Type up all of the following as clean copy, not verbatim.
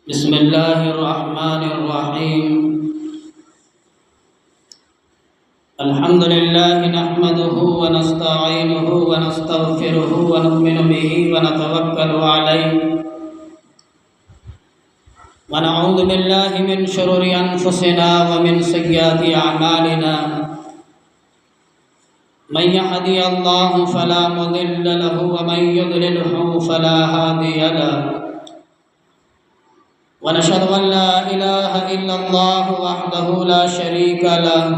बिस्मिल्लाहिर्रहमानिर्रहीम। अल्हम्दुलिल्लाह नहमदुहु व नस्तईनुहु व नस्तगफिरुहु व नु'मिनु बिही व नतवक्कलु अलैहि व नऊज़ु बिल्लाहि मिन शुरूरि अनफुसिना व मिन सय्यिआति अअमालिना। मन यहदिहिल्लाहु फला मुदिल्ल लहु व मन युद्लिलहु फला हादिय लहु। वनशहदु अन ला इलाहा इल्लल्लाहु वहदहु ला शरीका लहु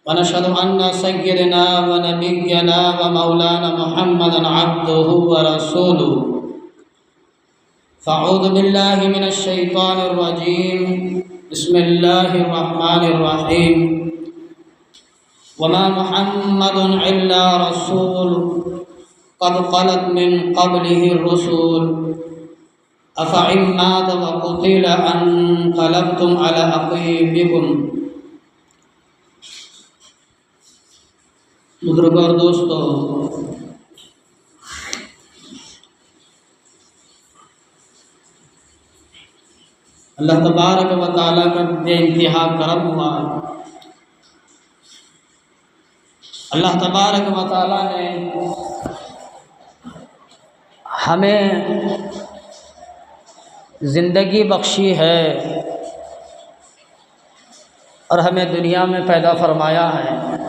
वनशहदु अन्ना सय्यदना व नबिय्यना व मौलाना मुहम्मदन अब्दुहु व रसूलुहु। फ़अऊज़ु बिल्लाहि मिनश शैतानिर रजीम। बिस्मिल्लाहिर रहमानिर रहीम। वमा मुहम्मदुन इल्ला रसूल क़द ख़लत मिन क़ब्लिहिर रुसूल अफ़इन मात व क़ुतिल अन्क़लबतुम अला अक़ीबिकुम। बुजुर्ग और दोस्तों, अल्लाह तबारक व तआला का बेइंतहा करम हुआ। अल्लाह तबारक व तआला ने हमें ज़िंदगी बख्शी है और हमें दुनिया में पैदा फरमाया है।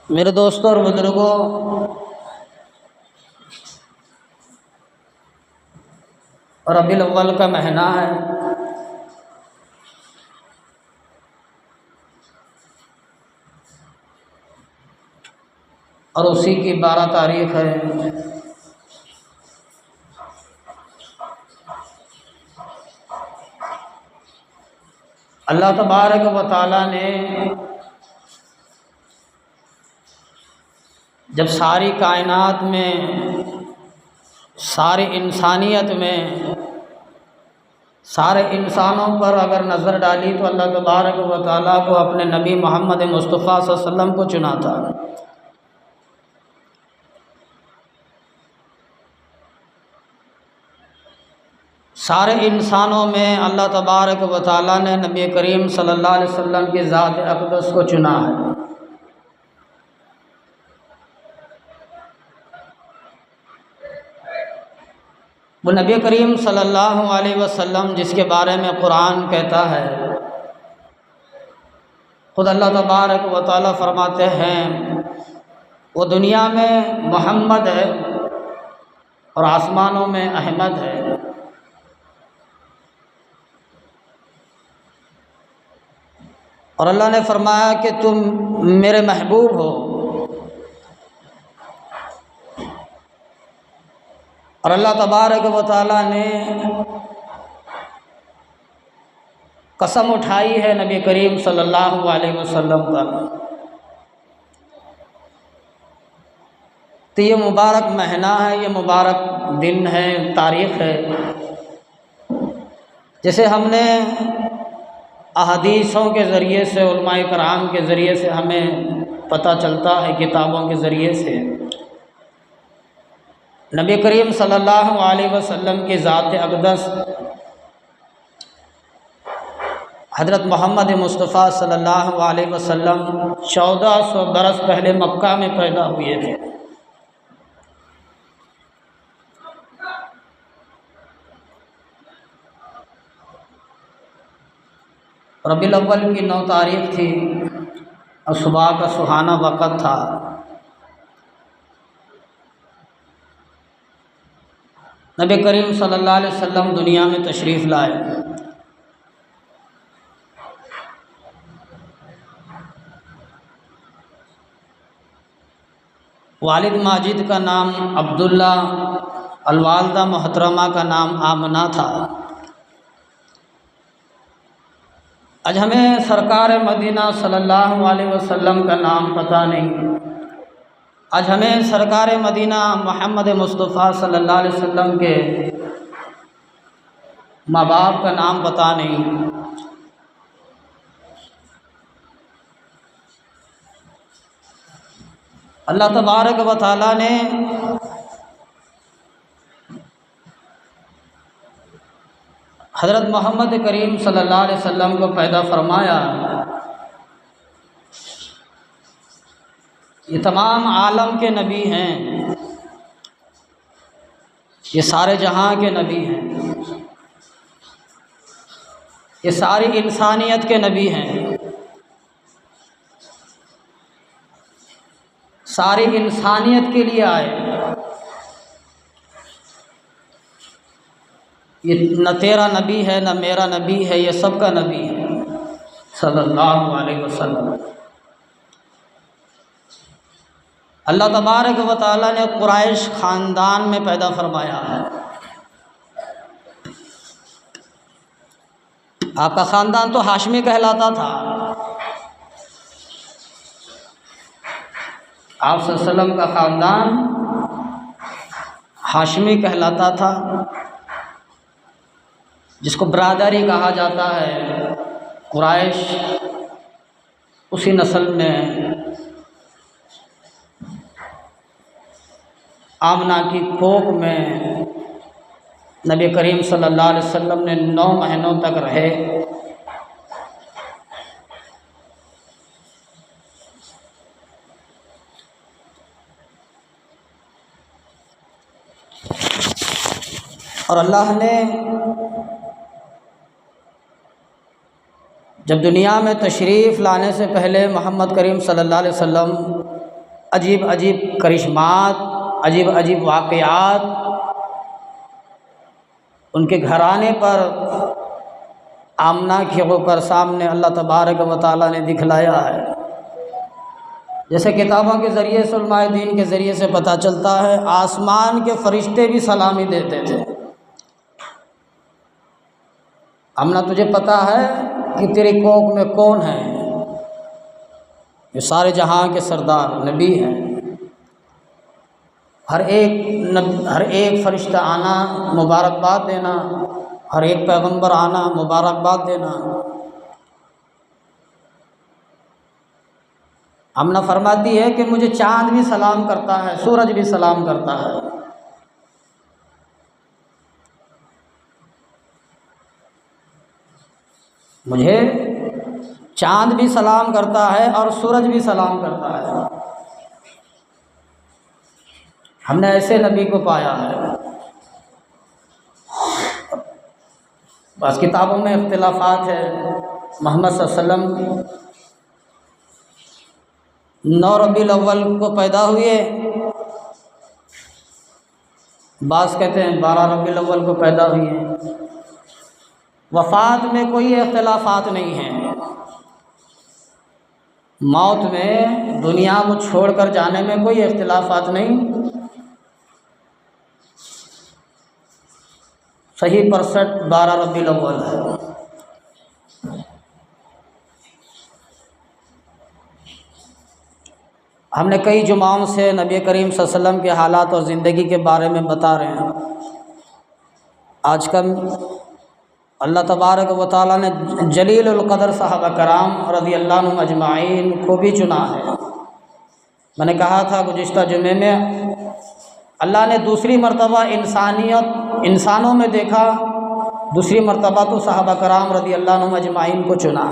मेरे दोस्तों और बुजुर्गों, रबीउल अव्वल का महीना है और उसी की 12 तारीख है। अल्लाह तबारक व तआला ने जब सारी कायनात में, सारी इंसानियत में, सारे इंसानों पर अगर नज़र डाली तो अल्लाह तबारक व तआला को अपने नबी मोहम्मद मुस्तफ़ा सल्लल्लाहु अलैहि वसल्लम को चुना था। सारे इंसानों में अल्लाह तबारक व तआला ने नबी करीम सल्लल्लाहु अलैहि वसल्लम की ज़ात अक़दस को चुना है। वो नबी करीम सल्लल्लाहु अलैहि वसल्लम जिसके बारे में कुरान कहता है, खुद अल्लाह तबारक व तआला फरमाते हैं, वो दुनिया में मोहम्मद है और आसमानों में अहमद है। और अल्लाह ने फरमाया कि तुम मेरे महबूब हो। और अल्लाह तबारक व तआला ने कसम उठाई है नबी करीम सल्लल्लाहु अलैहि वसल्लम पर। तो ये मुबारक महीना है, ये मुबारक दिन है, तारीख़ है, जैसे हमने अहदीसों के ज़रिए से, उलमाए कराम के ज़रिए से हमें पता चलता है, किताबों के ज़रिए से नबी करीम सल्लल्लाहु अलैहि वसल्लम की ज़ात अक़दस हज़रत मोहम्मद मुस्तफ़ा सल्लल्लाहु अलैहि वसल्लम 1400 बरस पहले मक्का में पैदा हुए थे। रबीउल अव्वल की 9 तारीख थी और सुबह का सुहाना वक़्त था। नबी करीम सल्लल्लाहु अलैहि वसल्लम दुनिया में तशरीफ़ लाए। वालिद माजिद का नाम अब्दुल्ला, अलवालदा मोहतरमा का नाम आमना था। आज हमें सरकार मदीना सल्लल्लाहु अलैहि वसल्लम का नाम पता नहीं। आज हमें सरकार मदीना मोहम्मद मुस्तफ़ा सल्लल्लाहु अलैहि वसल्लम के माँ बाप का नाम पता नहीं। अल्लाह तबारक व तआला ने हज़रत मोहम्मद करीम सल्लल्लाहु अलैहि वसल्लम को पैदा फरमाया। ये तमाम आलम के नबी हैं, ये सारे जहां के नबी हैं, ये सारी इंसानियत के नबी हैं, सारी इंसानियत के लिए आए। ये न तेरा नबी है न मेरा नबी है, ये सबका नबी है सल्लल्लाहु अलैहि वसल्लम। अल्लाह तबारक व तआला ने कुरैश ख़ानदान में पैदा फरमाया है। आपका ख़ानदान तो हाशमी कहलाता था। आप सल्लल्लाहु अलैहि वसल्लम का ख़ानदान हाशमी कहलाता था, जिसको बरादरी कहा जाता है। कुरैश उसी नस्ल में आमना की कोख में नबी करीम सल्लल्लाहु अलैहि वसल्लम ने 9 महीनों तक रहे। और अल्लाह ने जब दुनिया में तशरीफ़ लाने से पहले मोहम्मद करीम सल्लल्लाहु अलैहि वसल्लम अजीब अजीब करिश्मात, अजीब अजीब वाक़यात उनके घराने पर आमना के होकर सामने अल्लाह तबारक व तआला ने दिखलाया है। जैसे किताबों के ज़रिए से, उलमाए दीन के ज़रिए से पता चलता है, आसमान के फ़रिश्ते भी सलामी देते थे। आमना, तुझे पता है कि तेरी कोख में कौन है? ये सारे जहां के सरदार नबी हैं। हर एक फरिश्ता आना मुबारकबाद देना, हर एक पैगंबर आना मुबारकबाद देना। आमना फरमाती है कि मुझे चाँद भी सलाम करता है, सूरज भी सलाम करता है। मुझे चाँद भी सलाम करता है और सूरज भी सलाम करता है। हमने ऐसे नबी को पाया है। बस किताबों में इख्तिलाफात है। मोहम्मद सल्लल्लाहु अलैहि वसल्लम 9 रबीउल अव्वल को पैदा हुए, बाज़ कहते हैं 12 रबीउल अव्वल को पैदा हुए। वफ़ात में कोई इख्तिलाफात नहीं है। मौत में, दुनिया को छोड़कर जाने में कोई इख्तिलाफात नहीं। सही 12 रबीउल अव्वल है। हमने कई जुमाओं से नबी करीम सल्लल्लाहु अलैहि वसल्लम के हालात और ज़िंदगी के बारे में बता रहे हैं। आजकल अल्लाह तबारक व तआला ने जलीलुल क़द्र सहाबा कराम रज़ियल्लाहु अन्हुम अजमाइन को भी चुना है। मैंने कहा था गुज़िश्ता जुमे में, अल्लाह ने दूसरी मर्तबा इंसानों में देखा, दूसरी मर्तबा तो सहाबा कराम रज़ियल्लाहु अन्हुम अजमाइन को चुना।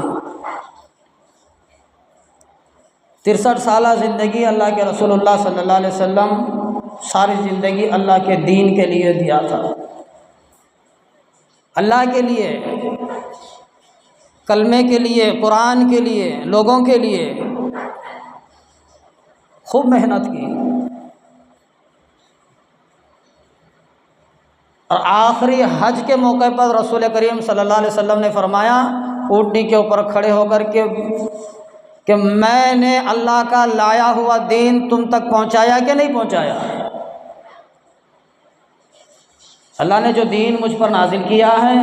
63 साला ज़िंदगी अल्लाह के रसूलुल्लाह सल्लल्लाहु अलैहि वसल्लम सारी ज़िंदगी अल्लाह के दीन के लिए दिया था। अल्लाह के लिए, कलमे के लिए, कुरान के लिए, लोगों के लिए खूब मेहनत की। और आखिरी हज के मौके पर रसूल करीम सल्लल्लाहु अलैहि वसल्लम ने फरमाया, ऊँटनी के ऊपर खड़े होकर के, कि मैंने अल्लाह का लाया हुआ दीन तुम तक पहुँचाया कि नहीं पहुँचाया? अल्लाह ने जो दीन मुझ पर नाजिल किया है,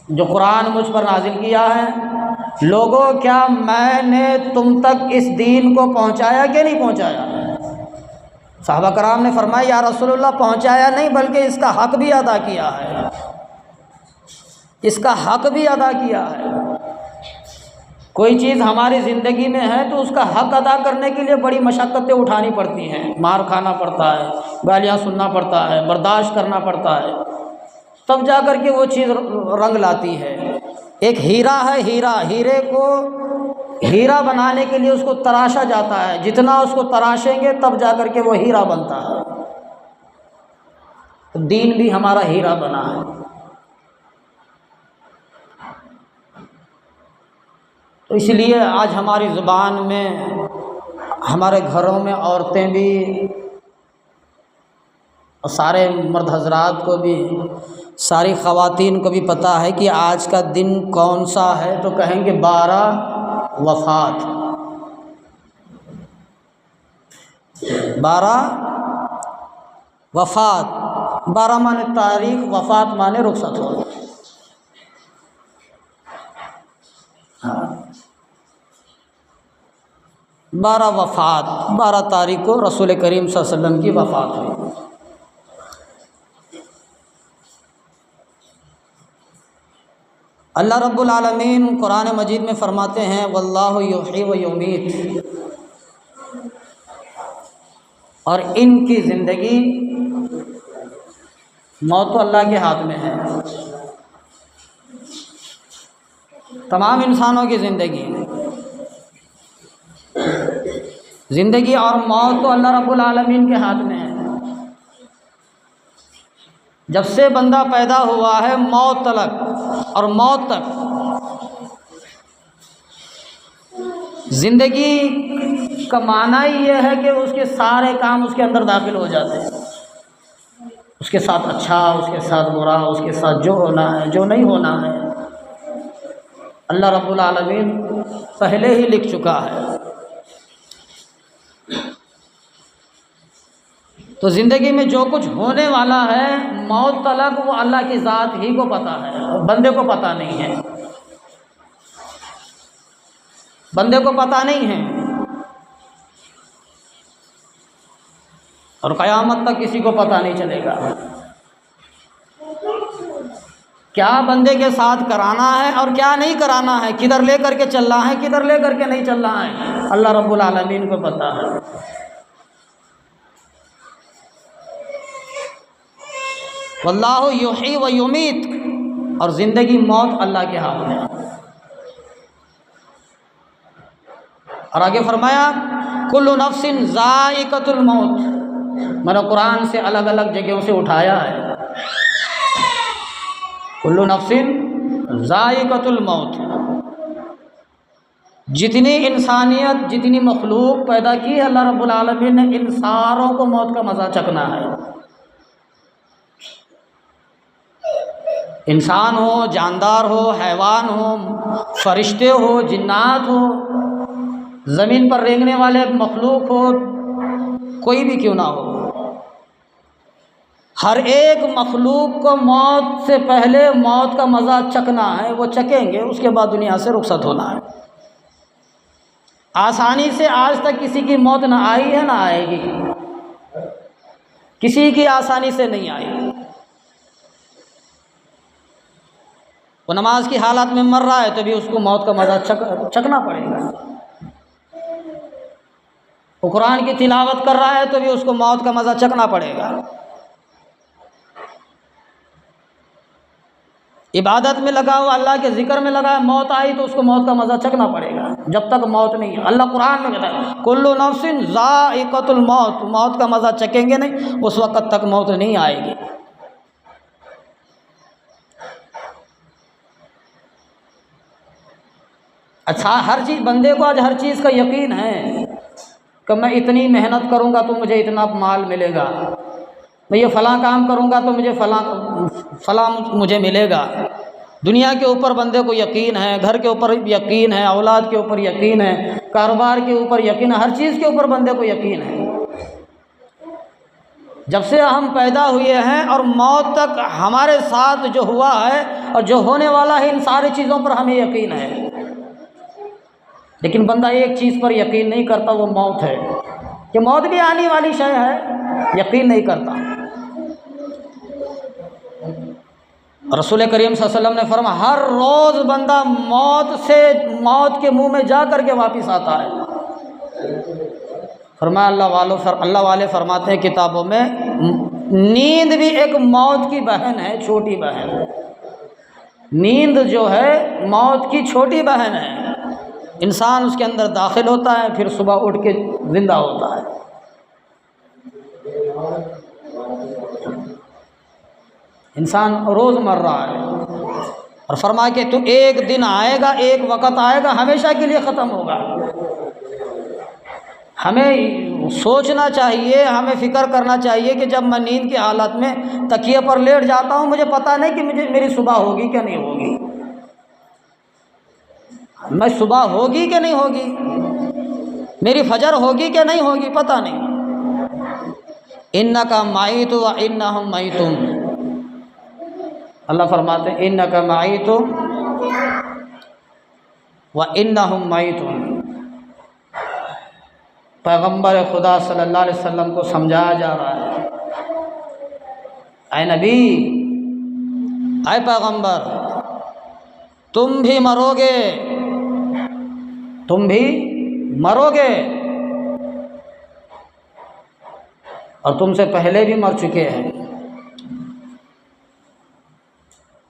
जो कुरान मुझ पर नाजिल किया है, लोगों क्या मैंने तुम तक इस दीन को पहुंचाया कि नहीं पहुंचाया? साहबा कराम ने फरमाया, या रसूलुल्लाह पहुंचाया नहीं बल्कि इसका हक भी अदा किया है, इसका हक भी अदा किया है। कोई चीज़ हमारी ज़िंदगी में है तो उसका हक़ अदा करने के लिए बड़ी मशक्क़तें उठानी पड़ती हैं, मार खाना पड़ता है, गालियाँ सुनना पड़ता है, बर्दाश्त करना पड़ता है, तब जा कर के वो चीज़ रंग लाती है। एक हीरा है, हीरे को हीरा बनाने के लिए उसको तराशा जाता है, जितना उसको तराशेंगे तब जा कर के वो हीरा बनता है। तो दीन भी हमारा हीरा बना है। तो इसलिए आज हमारी ज़ुबान में, हमारे घरों में औरतें भी और सारे मर्द हजरात को भी, सारी ख़वातीन को भी पता है कि आज का दिन कौन सा है। तो कहेंगे 12 वफ़ात, 12 वफ़ात। 12 माने तारीख, वफ़ात माने रुखसत हो। हाँ, 12 वफ़ात, 12 तारीख को रसूल करीम सल्लल्लाहु अलैहि वसल्लम की वफ़ात हुई। अल्लाह रब्बुल आलमीन कुरान मजीद में फ़रमाते हैं वल्लाहु युहयी व युमीत, और इनकी ज़िंदगी, मौत तो अल्लाह के हाथ में है। तमाम इंसानों की ज़िंदगी और मौत तो अल्लाह रब्बुल आलमीन के हाथ में है। जब से बंदा पैदा हुआ है मौत तलक और मौत तक, ज़िंदगी का माना ही यह है कि उसके सारे काम उसके अंदर दाखिल हो जाते हैं। उसके साथ अच्छा, उसके साथ बुरा, उसके साथ जो होना है, जो नहीं होना है, अल्लाह रब्बुल आलमीन पहले ही लिख चुका है। तो ज़िंदगी में जो कुछ होने वाला है मौत तलक, वो अल्लाह की ज़ात ही को पता है, बंदे को पता नहीं है, बंदे को पता नहीं है। और क़यामत तक किसी को पता नहीं चलेगा क्या बंदे के साथ कराना है और क्या नहीं कराना है, किधर ले करके चलना है, किधर ले करके नहीं चलना है, अल्लाह रब्बुल आलमीन को पता है। वल्लाहु युहयी व युमीत, और ज़िंदगी मौत अल्लाह के हाथ में है। और आगे फरमाया कुल्लु नफ्सिन ज़ाइक़तुल मौत। मैंने कुरान से अलग अलग जगहों से उठाया है। कुल्लु नफ्सिन ज़ाइक़तुल मौत, जितनी इंसानियत, जितनी मखलूक पैदा की है अल्लाह रब्बुल आलमीन ने, इन सारों को मौत का मज़ा चखना है। इंसान हो, जानदार हो, हैवान हो, फरिश्ते हो, जिन्नात हो, ज़मीन पर रेंगने वाले मखलूक हो, कोई भी क्यों ना हो, हर एक मखलूक को मौत से पहले मौत का मज़ा चखना है। वो चखेंगे, उसके बाद दुनिया से रुखसत होना है। आसानी से आज तक किसी की मौत ना आई है, ना आएगी, किसी की आसानी से नहीं आई। वो नमाज की हालत में मर रहा है तो भी उसको मौत का मज़ा चखना पड़ेगा। वो कुरान की तिलावत कर रहा है तो भी उसको मौत का मज़ा चखना पड़ेगा। इबादत में लगा हुआ, अल्लाह के ज़िक्र में लगा, मौत आई तो उसको मौत का मज़ा चखना पड़ेगा। जब तक मौत नहीं है, अल्लाह कुरान में कहता है कुल्लु नफ्सिन ज़ाइक़तुल मौत, मौत का मज़ा चखेंगे नहीं, उस वक़्त तक मौत नहीं आएगी। अच्छा, हर चीज़, बंदे को आज हर चीज़ का यकीन है कि मैं इतनी मेहनत करूँगा तो मुझे इतना माल मिलेगा, मैं ये फ़लाँ काम करूँगा तो मुझे फ़लाँ मुझे मिलेगा। दुनिया के ऊपर बंदे को यकीन है, घर के ऊपर यकीन है, औलाद के ऊपर यकीन है, कारोबार के ऊपर यकीन है, हर चीज़ के ऊपर बंदे को यकीन है। जब से हम पैदा हुए हैं और मौत तक हमारे साथ जो हुआ है और जो होने वाला है, इन सारी चीज़ों पर हमें यकीन है। लेकिन बंदा एक चीज़ पर यकीन नहीं करता, वो मौत है, कि मौत भी आने वाली शय है, यकीन नहीं करता। रसूल करीम सल्लल्लाहु अलैहि वसल्लम ने फरमाया हर रोज़ बंदा मौत के मुंह में जा कर के वापस आता है। फरमाया अल्लाह वाले फरमाते हैं किताबों में, नींद भी एक मौत की बहन है, छोटी बहन। नींद जो है मौत की छोटी बहन है। इंसान उसके अंदर दाखिल होता है, फिर सुबह उठ के जिंदा होता है। इंसान रोज़ मर रहा है और फरमाया कि तो एक दिन आएगा, एक वक़्त आएगा, हमेशा के लिए ख़त्म होगा। हमें सोचना चाहिए, हमें फ़िक्र करना चाहिए कि जब मैं नींद की हालत में तकिए पर लेट जाता हूँ, मुझे पता नहीं कि मेरी सुबह होगी क्या नहीं होगी, मैं सुबह होगी कि नहीं होगी, मेरी फजर होगी कि नहीं होगी, पता नहीं। इन्नका माईतु व इन्नहुम माईतुन, अल्लाह फरमाते हैं इन्नका माईतुम व इन्नहुम माईतुन। पैगम्बर खुदा सल्लल्लाहु अलैहि वसल्लम को समझाया जा रहा है, ऐ नबी, ऐ पैगम्बर, तुम भी मरोगे, तुम भी मरोगे, और तुमसे पहले भी मर चुके हैं।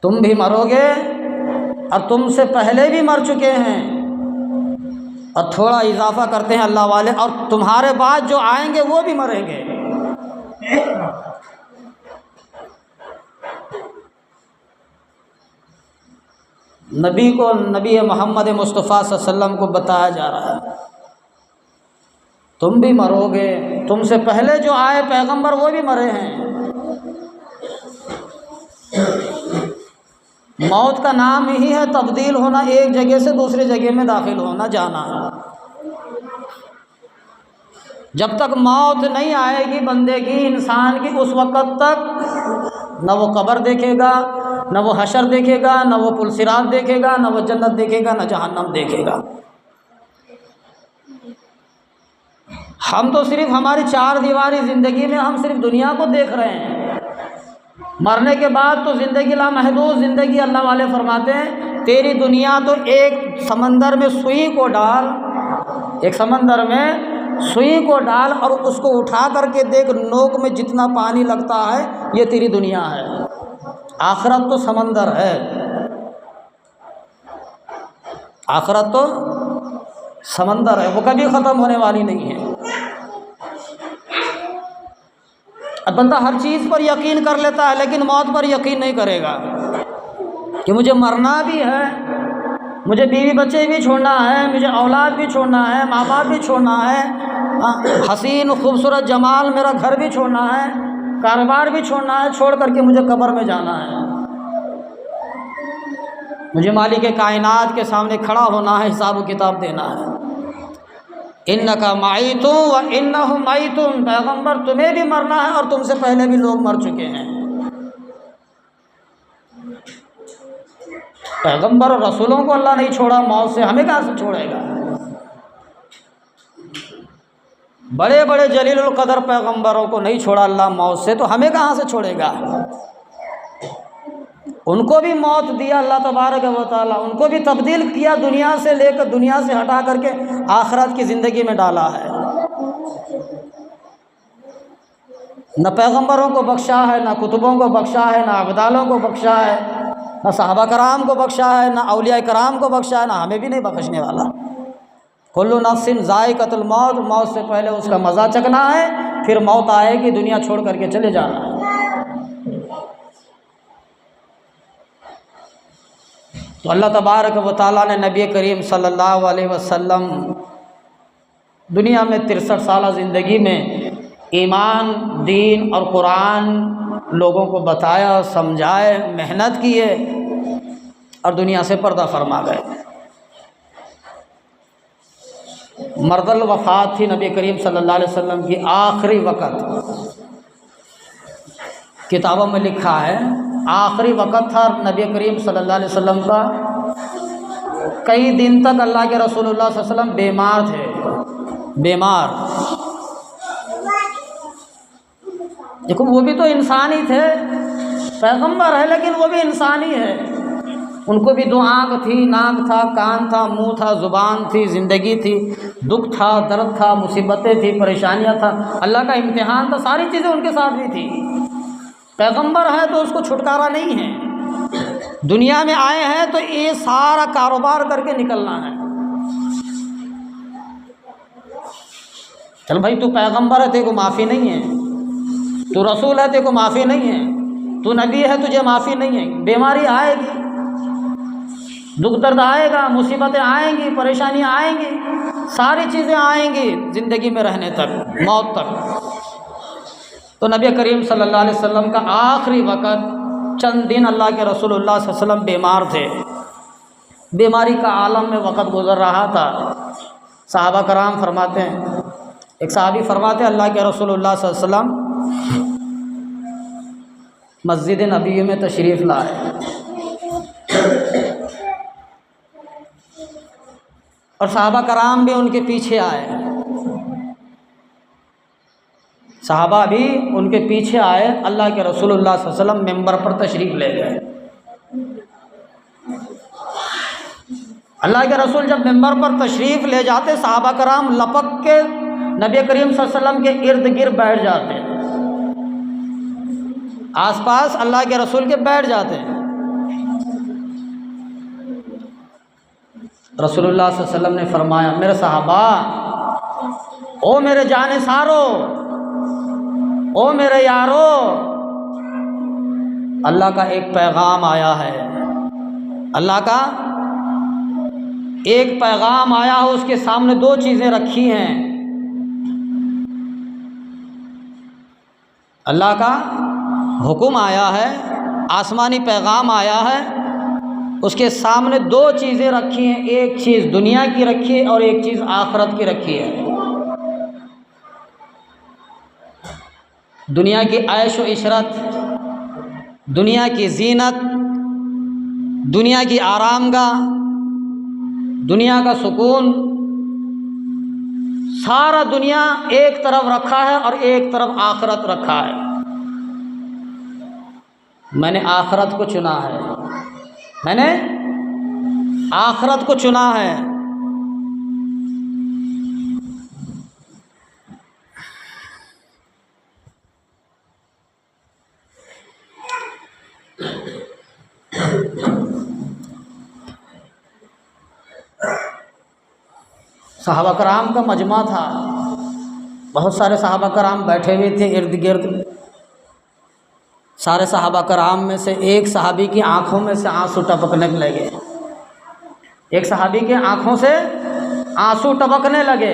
तुम भी मरोगे और तुमसे पहले भी मर चुके हैं। और थोड़ा इजाफा करते हैं अल्लाह वाले, और तुम्हारे बाद जो आएंगे वो भी मरेंगे। नबी मोहम्मद मुस्तफ़ा सल्लल्लाहु अलैहि वसल्लम को बताया जा रहा है तुम भी मरोगे, तुमसे पहले जो आए पैगंबर वो भी मरे हैं। मौत का नाम ही है तब्दील होना, एक जगह से दूसरी जगह में दाखिल होना, जाना। जब तक मौत नहीं आएगी बंदे की, इंसान की, उस वक़्त तक न वो कब्र देखेगा, न वो हशर देखेगा, न वो पुलसिरात देखेगा, न वो जन्नत देखेगा, न जहन्नम देखेगा। हम तो सिर्फ हमारी चार दीवारी ज़िंदगी में हम सिर्फ दुनिया को देख रहे हैं। मरने के बाद तो ज़िंदगी लामहदूद ज़िंदगी। अल्लाह वाले फरमाते हैं तेरी दुनिया तो एक समंदर में सुई को डाल, एक समंदर में सुई को डाल और उसको उठा करके देख, नोक में जितना पानी लगता है ये तेरी दुनिया है। आखिरत तो समंदर है, आखिरत तो समंदर है, वो कभी ख़त्म होने वाली नहीं है। अब बंदा हर चीज़ पर यकीन कर लेता है लेकिन मौत पर यकीन नहीं करेगा कि मुझे मरना भी है, मुझे बीवी बच्चे भी छोड़ना है, मुझे औलाद भी छोड़ना है, माँ बाप भी छोड़ना है, हसीन खूबसूरत जमाल मेरा घर भी छोड़ना है, कारोबार भी छोड़ना है, छोड़ करके मुझे कब्र में जाना है। मुझे मालिक कायनात के सामने खड़ा होना है, हिसाब किताब देना है। इन्नका माईतुम व इन्नहुम माईतुन, पैगंबर तुम्हें भी मरना है और तुमसे पहले भी लोग मर चुके हैं। पैगंबर और रसूलों को अल्लाह नहीं छोड़ा मौत से, हमें कहाँ से छोड़ेगा। बड़े बड़े जलीलुल कदर पैगंबरों को नहीं छोड़ा अल्लाह मौत से, तो हमें कहाँ से छोड़ेगा। उनको भी मौत दिया अल्लाह तबारक व तआला, उनको भी तब्दील किया, दुनिया से लेकर, दुनिया से हटा करके आखिरत की ज़िंदगी में डाला है। न पैगंबरों को बख्शा है, न कुतुबों को बख्शा है, न अब्दालों को बख्शा है, न सहाबा कराम को बख्शा है, न औलिया कराम को बख्शा है, न हमें भी नहीं बख्शने वाला। कुल्लु नफ्सिन ज़ाइक़तुल मौत, मौत से पहले उसका मज़ा चखना है, फिर मौत आएगी, दुनिया छोड़ करके चले जाना है। तो अल्लाह तबारक व तआला ने नबी करीम सल्लल्लाहु अलैहि वसल्लम दुनिया में 63 साल ज़िंदगी में ईमान, दीन और कुरान लोगों को बताया, समझाए, मेहनत किए और दुनिया से पर्दा फरमा गए। मर्दल वफ़ात थी नबी करीम सल्लल्लाहु अलैहि वसल्लम की आखिरी वक़्त। किताबों में लिखा है आखिरी वक़्त था नबी करीम सल्लल्लाहु अलैहि वसल्लम का। कई दिन तक अल्लाह के रसूलुल्लाह सल्लल्लाहु अलैहि वसल्लम बीमार थे, बीमार। देखो वो भी तो इंसान ही थे, पैगंबर है लेकिन वो भी इंसान ही है। उनको भी 2 आँख थी, नाक था, कान था, मुंह था, ज़ुबान थी, ज़िंदगी थी, दुख था, दर्द था, मुसीबतें थी, परेशानियां था, अल्लाह का इम्तिहान था, सारी चीज़ें उनके साथ भी थी। पैगंबर है तो उसको छुटकारा नहीं है। दुनिया में आए हैं तो ये सारा कारोबार करके निकलना है। चल भाई, तू पैगंबर है, तेरे को माफ़ी नहीं है। तू रसूल है, तेरे को माफ़ी नहीं है। तू नबी है, तुझे माफ़ी नहीं है। बीमारी आएगी, दुख दर्द आएगा, मुसीबतें आएंगी, परेशानियां आएंगी, सारी चीज़ें आएंगी ज़िंदगी में रहने तक, मौत तक। तो नबी करीम सल्लल्लाहु अलैहि वसल्लम का आखिरी वक़्त, चंद दिन अल्लाह के रसूलुल्लाह सल्लल्लाहु अलैहि वसल्लम बीमार थे। बीमारी का आलम में वक़्त गुज़र रहा था। सहाबा कराम फरमाते हैं, एक सहाबी फरमाते हैं, अल्लाह के रसूलुल्लाह सल्लल्लाहु अलैहि वसल्लम मस्जिद नबी में तशरीफ़ लाए और सहाबा कराम भी उनके पीछे आए। सहाबा भी उनके पीछे आए। अल्लाह के रसूलुल्लाह सल्लल्लाहु अलैहि वसल्लम मिंबर पर तशरीफ़ ले गए। अल्लाह के रसूल जब मिंबर पर तशरीफ़ ले जाते, सहाबा कराम लपक के नबी करीम सल्लल्लाहु अलैहि वसल्लम के इर्द गिर्द बैठ जाते, आसपास अल्लाह के रसूल के बैठ जाते हैं। रसूलुल्लाह सल्लल्लाहु अलैहि वसल्लम ने फरमाया, मेरे सहाबा, ओ मेरे जाने सारो, ओ मेरे यारो, अल्लाह का एक पैगाम आया है। अल्लाह का एक पैगाम आया हो, उसके सामने 2 चीज़ें रखी हैं। अल्लाह का हुक्म आया है, आसमानी पैगाम आया है, उसके सामने 2 चीज़ें रखी हैं। एक चीज़ दुनिया की रखी है और एक चीज़ आखिरत की रखी है। दुनिया की ऐश व इशरत, दुनिया की जीनत, दुनिया की आरामगाह, दुनिया का सुकून, सारा दुनिया एक तरफ रखा है और एक तरफ आखिरत रखा है। मैंने आखिरत को चुना है, मैंने आखिरत को चुना है। सहाबा कराम का मजमा था, बहुत सारे सहाबा कराम बैठे हुए थे इर्द गिर्द। सारे सहाबा कराम में से एक सहाबी की आंखों में से आंसू टपकने लगे। एक सहाबी के आंखों से आंसू टपकने लगे।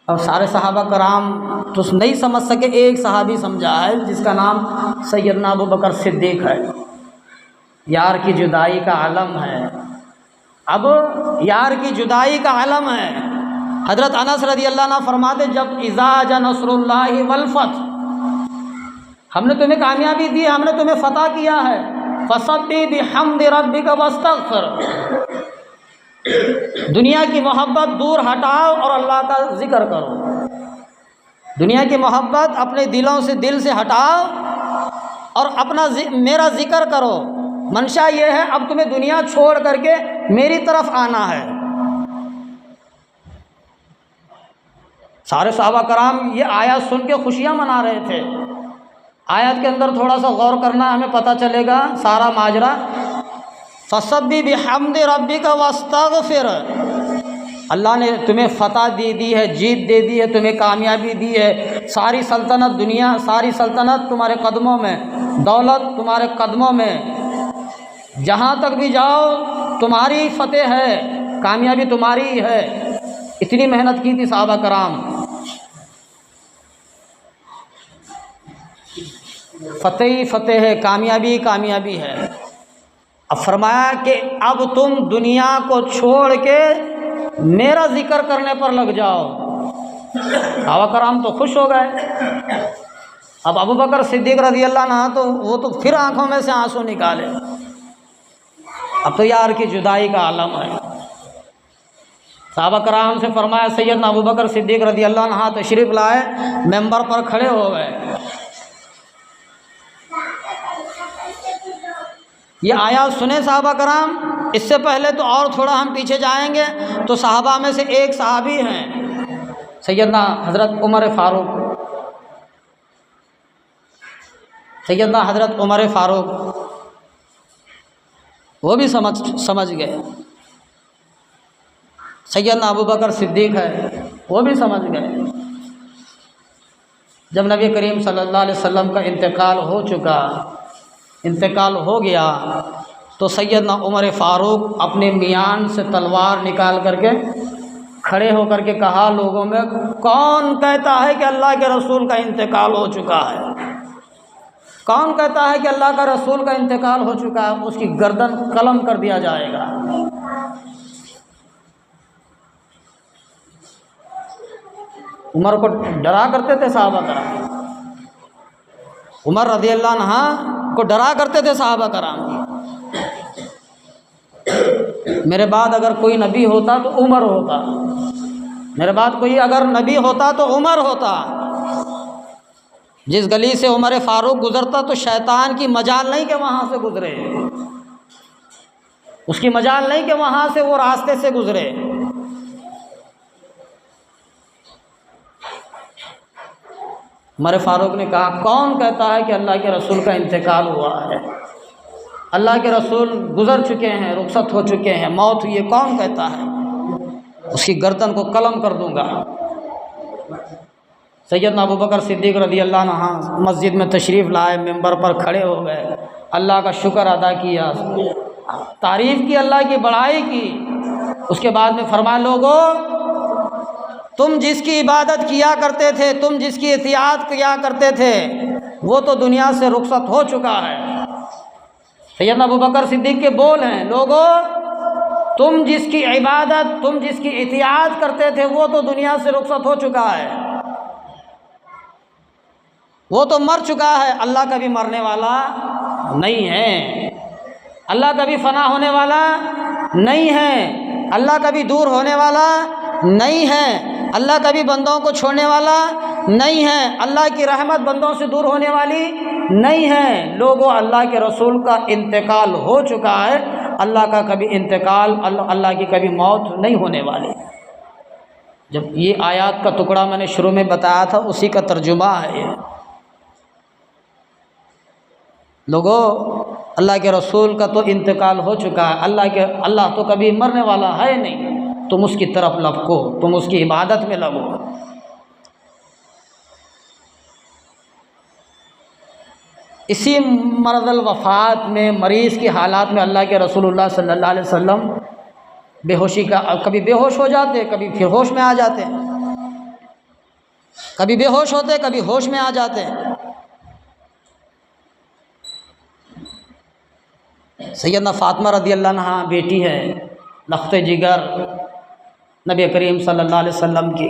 अब सारे सहाबा कराम तो नहीं समझ सके, एक सहाबी समझा है जिसका नाम सैयदना अबू बकर सिद्दीक है। यार की जुदाई का आलम है, अब यार की जुदाई का आलम है। हज़रत अनस रज़ी अल्लाह अन्हु फरमाते, जब इज़ा जा नस्रुल्लाहि वल फथ, हमने तुम्हें कामयाबी दी, हमने तुम्हें फ़तह किया है, फसब्बि बिहम्दि रब्बिका वस्तग़फिर। दुनिया की मोहब्बत दूर हटाओ और अल्लाह का ज़िक्र करो। दुनिया की मोहब्बत अपने दिलों से, दिल से हटाओ और अपना मेरा ज़िक्र करो। मंशा ये है, अब तुम्हें दुनिया छोड़ करके मेरी तरफ आना है। सारे सहाबा कराम ये आयत सुन के खुशियाँ मना रहे थे। आयत के अंदर थोड़ा सा गौर करना, हमें पता चलेगा सारा माजरा। फसब्बि बिहम्दि रब्बिका वस्तग़फिर, अल्लाह ने तुम्हें फ़तह दे दी है, जीत दे दी है, तुम्हें कामयाबी दी है। सारी सल्तनत, दुनिया सारी सल्तनत तुम्हारे कदमों में, दौलत तुम्हारे कदमों में, जहाँ तक भी जाओ तुम्हारी फ़तेह है, कामयाबी तुम्हारी है। इतनी मेहनत की थी सहाबा कराम। फ़तेह ही फ़तेह है, कामयाबी कामयाबी है। अब फरमाया कि अब तुम दुनिया को छोड़ के मेरा जिक्र करने पर लग जाओ। सहाबा कराम तो खुश हो गए। अब अबू बकर सिद्दीक रज़ी अल्लाह अन्हु तो वो तो फिर आंखों में से आंसू निकाले। अब तो यार की जुदाई का आलम है। सहाबा कराम से फरमाया, सैयदना अबू बकर सिद्दीक़ रज़ी अल्लाह अन्हु तशरीफ़ लाए, मेंबर पर खड़े हो गए। ये आयत सुने सहाबा कराम। इससे पहले तो और थोड़ा हम पीछे जाएंगे तो सहाबा में से एक सहाबी हैं सैयदना हज़रत उमर फ़ारूक। सैयदना हज़रत उमर फ़ारूक वो भी समझ गए। सैयदना अबू बकर सिद्दीक़ है, वो भी समझ गए। जब नबी करीम सल्लल्लाहु अलैहि वसल्लम का इंतकाल हो गया तो सैयदना उमर फ़ारूक अपने मियान से तलवार निकाल करके खड़े होकर के कहा, लोगों में कौन कहता है कि अल्लाह के रसूल का इंतकाल हो चुका है? कौन कहता है कि अल्लाह का रसूल का इंतकाल हो चुका है? उसकी गर्दन कलम कर दिया जाएगा। उमर को डरा करते थे साहबा कराम। उमर रज़ी अल्लाह अन्हु को डरा करते थे साहबा कराम। मेरे बाद अगर कोई नबी होता तो उमर होता, मेरे बाद कोई अगर नबी होता तो उमर होता। जिस गली से उमर फ़ारूक गुज़रता तो शैतान की मजाल नहीं कि वहाँ से गुज़रे, उसकी मजाल नहीं कि वहाँ से वो रास्ते से गुज़रे। उमर फ़ारूक ने कहा, कौन कहता है कि अल्लाह के रसूल का इंतकाल हुआ है? अल्लाह के रसूल गुज़र चुके हैं, रुखसत हो चुके हैं, मौत हुई है, कौन कहता है? उसकी गर्दन को कलम कर दूंगा। सैयदना अबू बकर सिद्दीक़ रज़ी अल्लाह अन्हु मस्जिद में तशरीफ़ लाए, मेंबर पर खड़े हो गए, अल्लाह का शुक्र अदा किया, तारीफ़ की, अल्लाह की बड़ाई की। उसके बाद में फरमाया, लोगों तुम जिसकी इबादत किया करते थे, तुम जिसकी इतियात किया करते थे, वो तो दुनिया से रुखसत हो चुका है। सैयदना अबू बकर सिद्दीक़ के बोल हैं, लोगों तुम जिसकी इबादत, तुम जिसकी इतियात करते थे, वो तो दुनिया से रुखसत हो चुका है, वो तो मर चुका है। अल्लाह कभी मरने वाला नहीं है, अल्लाह कभी फना होने वाला नहीं है, अल्लाह कभी दूर होने वाला नहीं है, अल्लाह कभी बंदों को छोड़ने वाला नहीं है, अल्लाह की रहमत बंदों से दूर होने वाली नहीं है। लोगों अल्लाह के रसूल का इंतकाल हो चुका है, अल्लाह का कभी इंतकाल, अल्लाह की कभी मौत नहीं होने वाली। जब ये आयत का टुकड़ा मैंने शुरू में बताया था, उसी का तर्जुमा है ये। लोगों अल्लाह के रसूल का तो इंतकाल हो चुका है, अल्लाह तो कभी मरने वाला है नहीं, तुम उसकी तरफ लपको, तुम उसकी इबादत में लगो। इसी मरदल वफ़ात में, मरीज़ की हालात में अल्लाह के रसूलुल्लाह सल्लल्लाहु अलैहि वसल्लम बेहोशी का, कभी बेहोश हो जाते, कभी फिर होश में आ जाते, कभी बेहोश होते, कभी होश में आ जाते। सैयदना फ़ातिमा रज़ी अल्लाह अन्हा बेटी है, लख्त जिगर नबी करीम सल्लल्लाहु अलैहि वसल्लम की।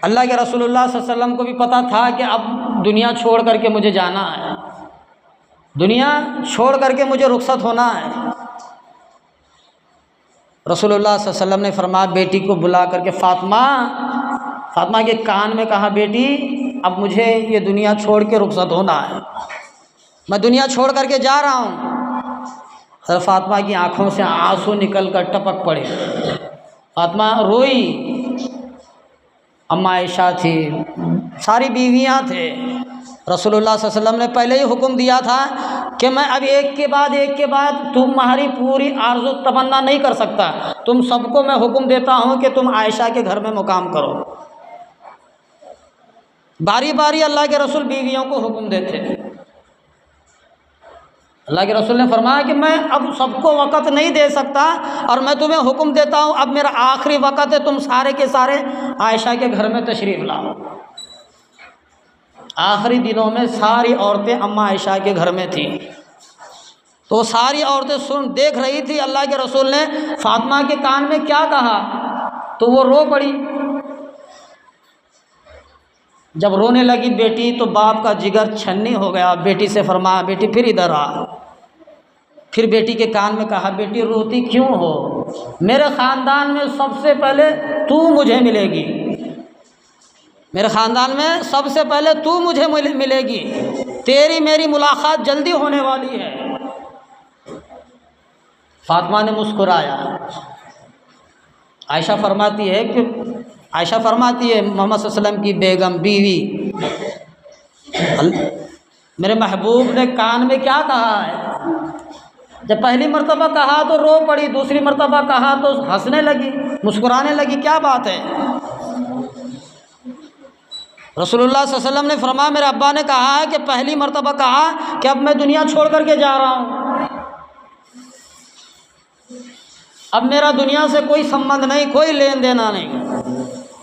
अल्लाह के रसूलुल्लाह सल्लल्लाहु अलैहि वसल्लम को भी पता था कि अब दुनिया छोड़ करके मुझे जाना है, दुनिया छोड़ करके मुझे रुखसत होना है। रसूलुल्लाह सल्लल्लाहु अलैहि वसल्लम ने फरमाया, बेटी को बुला करके फातिमा के कान में कहा, बेटी अब मुझे ये दुनिया छोड़ के रुखसत होना है, मैं दुनिया छोड़ करके जा रहा हूँ। हज़रत फातिमा की आँखों से आंसू निकल कर टपक पड़े। फातिमा रोई। अम्मा आयशा थी, सारी बीवियाँ थे। रसूलुल्लाह सल्लल्लाहु अलैहि वसल्लम ने पहले ही हुक्म दिया था कि मैं अब एक के बाद तुम्हारी पूरी आरज़ू तमन्ना नहीं कर सकता, तुम सबको मैं हुक्म देता हूँ कि तुम आयशा के घर में मुकाम करो। बारी बारी अल्लाह के रसूल बीवियों को हुक्म देते। अल्लाह के रसूल ने फरमाया कि मैं अब सबको वक़्त नहीं दे सकता और मैं तुम्हें हुक्म देता हूँ, अब मेरा आखिरी वक़्त है, तुम सारे के सारे आयशा के घर में तशरीफ़ लाओ। आखिरी दिनों में सारी औरतें अम्मा आयशा के घर में थीं, तो सारी औरतें देख रही थी अल्लाह के रसूल ने फातिमा के कान में क्या कहा, तो वो रो पड़ी। जब रोने लगी बेटी तो बाप का जिगर छन्नी हो गया। बेटी से फरमाया, बेटी फिर इधर आ, फिर बेटी के कान में कहा, बेटी रोती क्यों हो? मेरे ख़ानदान में सबसे पहले तू मुझे मिलेगी, मेरे ख़ानदान में सबसे पहले तू मुझे मिलेगी, तेरी मेरी मुलाकात जल्दी होने वाली है। फातिमा ने मुस्कुराया। आयशा फरमाती है मोहम्मद सल्लल्लाहु अलैहि वसल्लम की बेगम बीवी, मेरे महबूब ने कान में क्या कहा है? जब पहली मर्तबा कहा तो रो पड़ी, दूसरी मर्तबा कहा तो हंसने लगी, मुस्कुराने लगी, क्या बात है? रसूलुल्लाह सल्लल्लाहु अलैहि वसल्लम ने फरमाया, मेरे अब्बा ने कहा है कि पहली मर्तबा कहा कि अब मैं दुनिया छोड़ करके जा रहा हूँ, अब मेरा दुनिया से कोई संबंध नहीं, कोई लेन देना नहीं।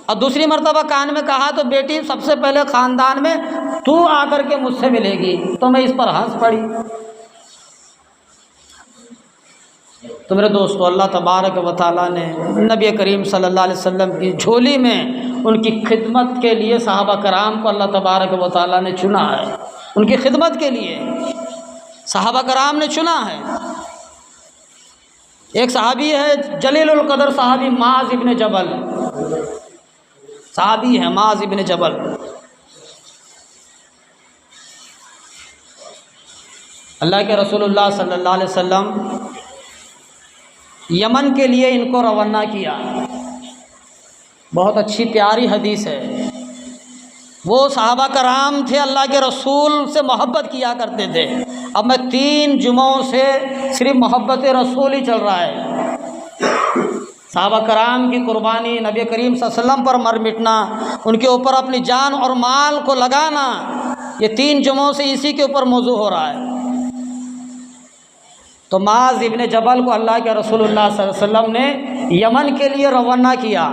और दूसरी मर्तबा कान में कहा तो बेटी सबसे पहले ख़ानदान में तू आकर के मुझसे मिलेगी। तो मैं इस पर हंस पड़ी। तो मेरे दोस्तों, अल्लाह तबारक व तआला ने नबी करीम सल्लल्लाहु अलैहि वसल्लम की झोली में उनकी खिदमत के लिए सहाबा कराम को अल्लाह तबारक व तआला ने चुना है। उनकी खिदमत के लिए सहाबा कराम ने चुना है। एक सहाबी है जलीलुल कदर सहाबी माज इब्न जबल, सहाबी है माज इब्न जबल। अल्लाह के रसूलुल्लाह सल्लल्लाहु अलैहि वसल्लम यमन के लिए इनको रवाना किया। बहुत अच्छी प्यारी हदीस है। वो सहाबा कराम थे, अल्लाह के रसूल से मोहब्बत किया करते थे। अब मैं 3 जुमों से सिर्फ मोहब्बत रसूल ही चल रहा है। सहाबा कराम की कुर्बानी, नबी करीम सल्लल्लाहु अलैहि वसल्लम पर मर मिटना, उनके ऊपर अपनी जान और माल को लगाना, ये 3 जुमों से इसी के ऊपर मौजू हो रहा है। तो माज इब्न जबल को अल्लाह के रसूलुल्लाह सल्लल्लाहु अलैहि वसल्लम ने यमन के लिए रवाना किया।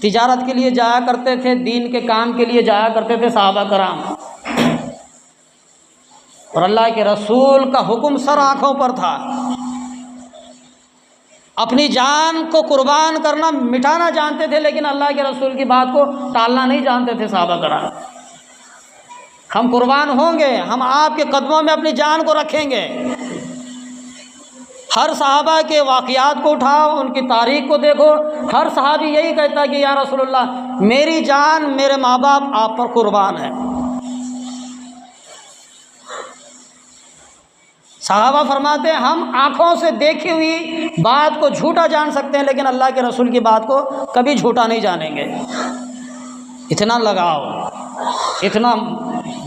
तिजारत के लिए जाया करते थे, दीन के काम के लिए जाया करते थे सहाबा कराम। और अल्लाह के रसूल का हुक्म सर आँखों पर था। अपनी जान को कुर्बान करना, मिटाना जानते थे, लेकिन अल्लाह के रसूल की बात को टालना नहीं जानते थे सहाबा कराम। हम कुर्बान होंगे, हम आपके कदमों में अपनी जान को रखेंगे। हर सहाबा के वाक़ियात को उठाओ, उनकी तारीख़ को देखो। हर सहाबी यही कहता कि या रसूलुल्लाह, मेरी जान, मेरे माँ बाप आप पर कुर्बान है। सहाबा फरमाते हैं हम आँखों से देखी हुई बात को झूठा जान सकते हैं, लेकिन अल्लाह के रसूल की बात को कभी झूठा नहीं जानेंगे। इतना लगाव, इतना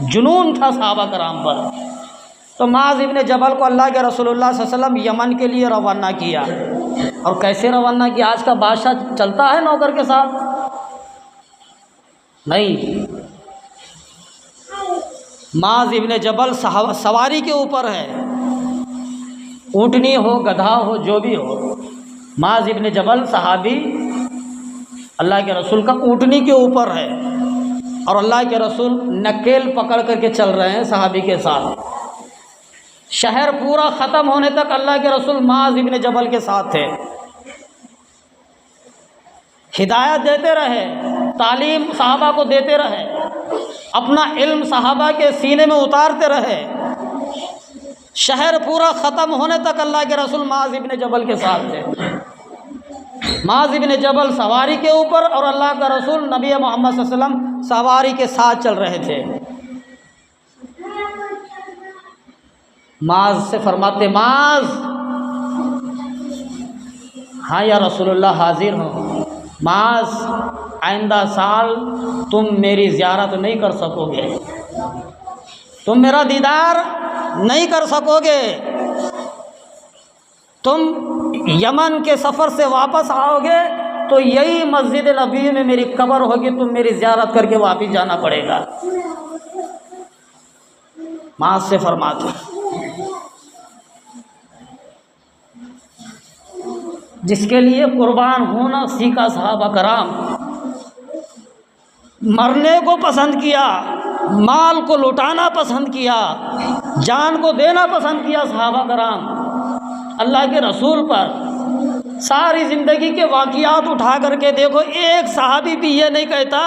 जुनून था सहाबा कराम पर। तो माज इब्न जबल को अल्लाह के रसूलुल्लाह सल्लल्लाहु अलैहि वसल्लम यमन के लिए रवाना किया। और कैसे रवाना किया? आज का बादशाह चलता है नौकर के साथ? नहीं। माज इब्न जबल सवारी के ऊपर है, ऊँटनी हो, गधा हो, जो भी हो। माज इब्न जबल सहाबी अल्लाह के रसूल का ऊँटनी के ऊपर है, और अल्लाह के रसूल नकेल पकड़ करके चल रहे हैं सहाबी के साथ। शहर पूरा ख़त्म होने तक अल्लाह के रसूल माज इब्न जबल के साथ थे। हिदायत देते रहे, तालीम सहाबा को देते रहे, अपना इल्म सहाबा के सीने में उतारते रहे। शहर पूरा ख़त्म होने तक अल्लाह के रसूल माज इब्न जबल के साथ थे। माज इब्न जबल सवारी के ऊपर, और अल्लाह का रसूल नबी मोहम्मद सल्लल्लाहु अलैहि वसल्लम सवारी के साथ चल रहे थे। माज से फरमाते, माज, हाँ या रसूलुल्लाह हाजिर हूँ। माज, आइंदा साल तुम मेरी ज़ियारत नहीं कर सकोगे, तुम मेरा दीदार नहीं कर सकोगे। तुम यमन के सफ़र से वापस आओगे तो यही मस्जिद नबी में मेरी कब्र होगी, तुम मेरी ज़ियारत करके वापस जाना पड़ेगा। माज से फरमाते, जिसके लिए कुर्बान होना सीखा सहाबा कराम, मरने को पसंद किया, माल को लुटाना पसंद किया, जान को देना पसंद किया सहाबा कराम अल्लाह के रसूल पर। सारी ज़िंदगी के वाक़ियात उठा करके देखो, एक सहाबी भी ये नहीं कहता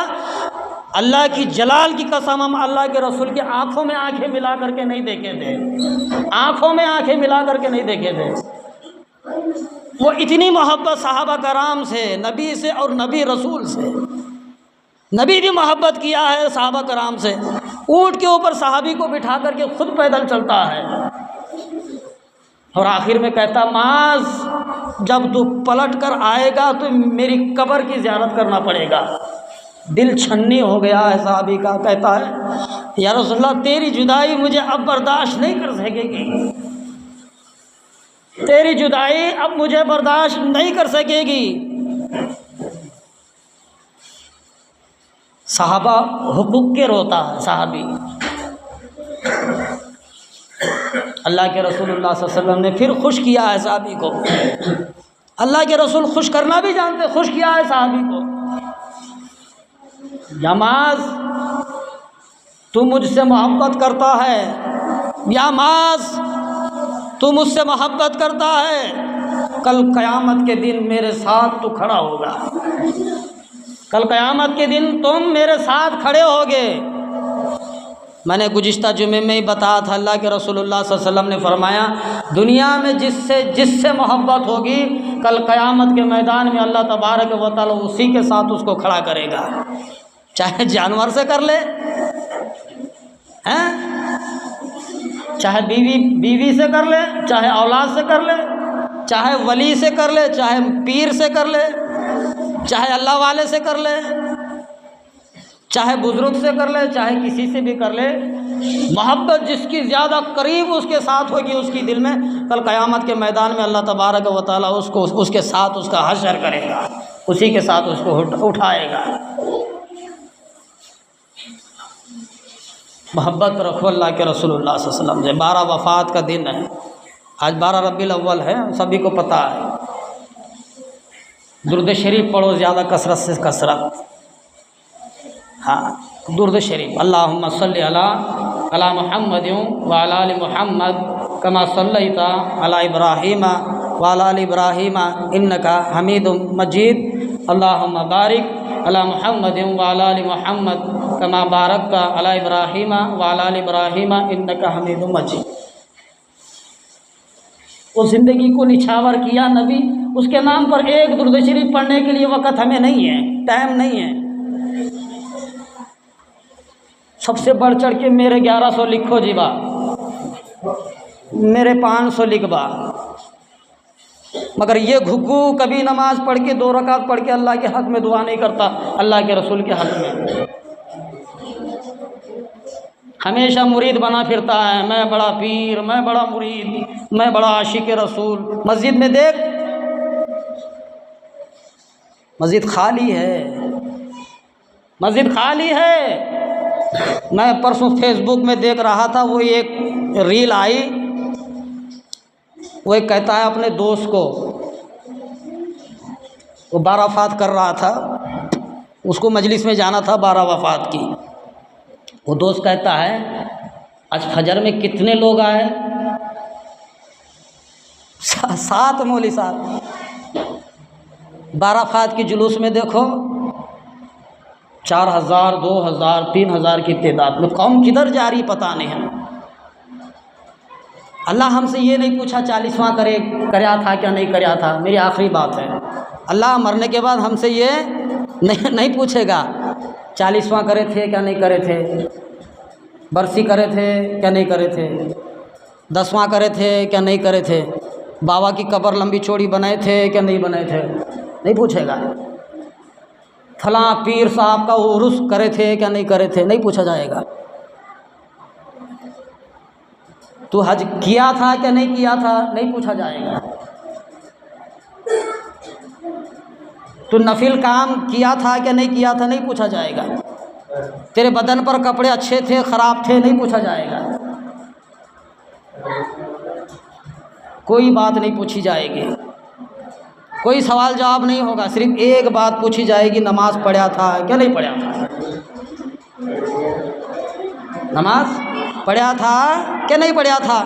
अल्लाह की जलाल की कसम, हम अल्लाह के रसूल की आंखों में आंखें मिला करके नहीं देखे थे, आंखों में आंखें मिला करके नहीं देखे थे। वो इतनी मोहब्बत सहाबा कराम से, नबी से और नबी रसूल से। नबी भी मोहब्बत किया है सहाबा कराम से। ऊँट के ऊपर सहाबी को बिठा करके खुद पैदल चलता है और आखिर में कहता, माज जब तू पलट कर आएगा तो मेरी कब्र की ज़ियारत करना पड़ेगा। दिल छन्नी हो गया है सहाबी का। कहता है, या रसूलल्लाह, तेरी जुदाई मुझे अब बर्दाश्त नहीं कर सकेगी, तेरी जुदाई अब मुझे बर्दाश्त नहीं कर सकेगी। सहाबा हुक्क के रोता है सहाबी। अल्लाह के रसूलुल्लाह सल्लल्लाहु अलैहि वसल्लम ने फिर खुश किया है सहाबी को। अल्लाह के रसूल खुश करना भी जानते, खुश किया है सहाबी को। यामाज, तू मुझसे मोहब्बत करता है, यामाज तू मुझसे मोहब्बत करता है, कल क़यामत के दिन मेरे साथ तू खड़ा होगा, कल क़यामत के दिन तुम मेरे साथ खड़े होगे। मैंने गुज़िश्ता जुमे में ही बताया था, अल्लाह के रसूलुल्लाह सल्लल्लाहु अलैहि वसल्लम ने फरमाया, दुनिया में जिससे मोहब्बत होगी, कल क़यामत के मैदान में अल्लाह तबारक व तआला उसी के साथ उसको खड़ा करेगा। चाहे जानवर से कर ले, हैं, चाहे बीवी से कर ले, चाहे औलाद से कर ले, चाहे वली से कर ले, चाहे पीर से कर ले, चाहे अल्लाह वाले से कर ले, चाहे बुजुर्ग से कर ले, चाहे किसी से भी कर ले। मोहब्बत जिसकी ज़्यादा करीब उसके साथ होगी उसकी दिल में, कल क़यामत के मैदान में अल्लाह तबारक व तआला उसको उसके साथ उसका हश्र करेगा, उसी के साथ उसको उठाएगा। मोहब्बत रखो अल्लाह के रसूलुल्लाह सल्लल्लाहु अलैहि वसल्लम से। 12 वफ़ात का दिन है आज, 12 रबीउल अव्वल है, सभी को पता है। दुरूद शरीफ पढ़ो ज़्यादा कसरत से कसरत। हाँ, दुरूद शरीफ, अल्लाहुम्मा सल्लि अला मुहम्मद व अला आलि मुहम्मद कमा सल्लैता अला इब्राहीम व अला आलि इब्राहीम इन्नका हमीदुम मजीद। अल्लाहुम्मा बारिक अला मुहम्मद व अला आलि मुहम्मद कमा बारकता अला इब्राहीम व अला आलि इब्राहीम इन्नका हमीदुम मजीद। वो ज़िंदगी को निछावर किया नबी, उसके नाम पर एक दुरूद शरीफ पढ़ने के लिए वक़्त हमें नहीं है, टाइम नहीं है। सबसे बढ़ चढ़ के मेरे 1100 लिखो जीवा, मेरे 500 लिखबा, मगर ये घुग्गू कभी नमाज पढ़ के 2 रकात पढ़ के अल्लाह के हक़ में दुआ नहीं करता, अल्लाह के रसूल के हक़ में हमेशा मुरीद बना फिरता है। मैं बड़ा पीर, मैं बड़ा मुरीद, मैं बड़ा आशिक रसूल। मस्जिद में देख, मस्जिद खाली है, मस्जिद खाली है। मैं परसों फेसबुक में देख रहा था, वो एक रील आई, वो एक कहता है अपने दोस्त को, वो 12 वफ़ात कर रहा था, उसको मजलिस में जाना था 12 वफ़ात की। वो दोस्त कहता है, आज फजर में कितने लोग आए? 7 मौलवी साहब। 12 वफ़ात की जुलूस में देखो 4000, 2000, 3000 की तादाद में। कौम किधर जा रही पता नहीं है। अल्लाह हमसे ये नहीं पूछा 40वां करया था क्या नहीं करया था। मेरी आखिरी बात है, अल्लाह मरने के बाद हमसे ये नहीं पूछेगा 40वां करे थे क्या नहीं करे थे, बरसी करे थे क्या नहीं करे थे, 10वां करे थे क्या नहीं करे थे, बाबा की कब्र लंबी चौड़ी बनाए थे क्या नहीं बनाए थे, नहीं पूछेगा। फलां पीर साहब का उर्स करे थे क्या नहीं करे थे, नहीं पूछा जाएगा। तू हज किया था क्या नहीं किया था, नहीं पूछा जाएगा। तू नफिल काम किया था क्या नहीं किया था, नहीं पूछा जाएगा। तेरे बदन पर कपड़े अच्छे थे ख़राब थे, नहीं पूछा जाएगा। कोई बात नहीं पूछी जाएगी, कोई सवाल जवाब नहीं होगा। सिर्फ एक बात पूछी जाएगी, नमाज पढ़ा था क्या नहीं पढ़ा था, नमाज पढ़ा था क्या नहीं पढ़ा था।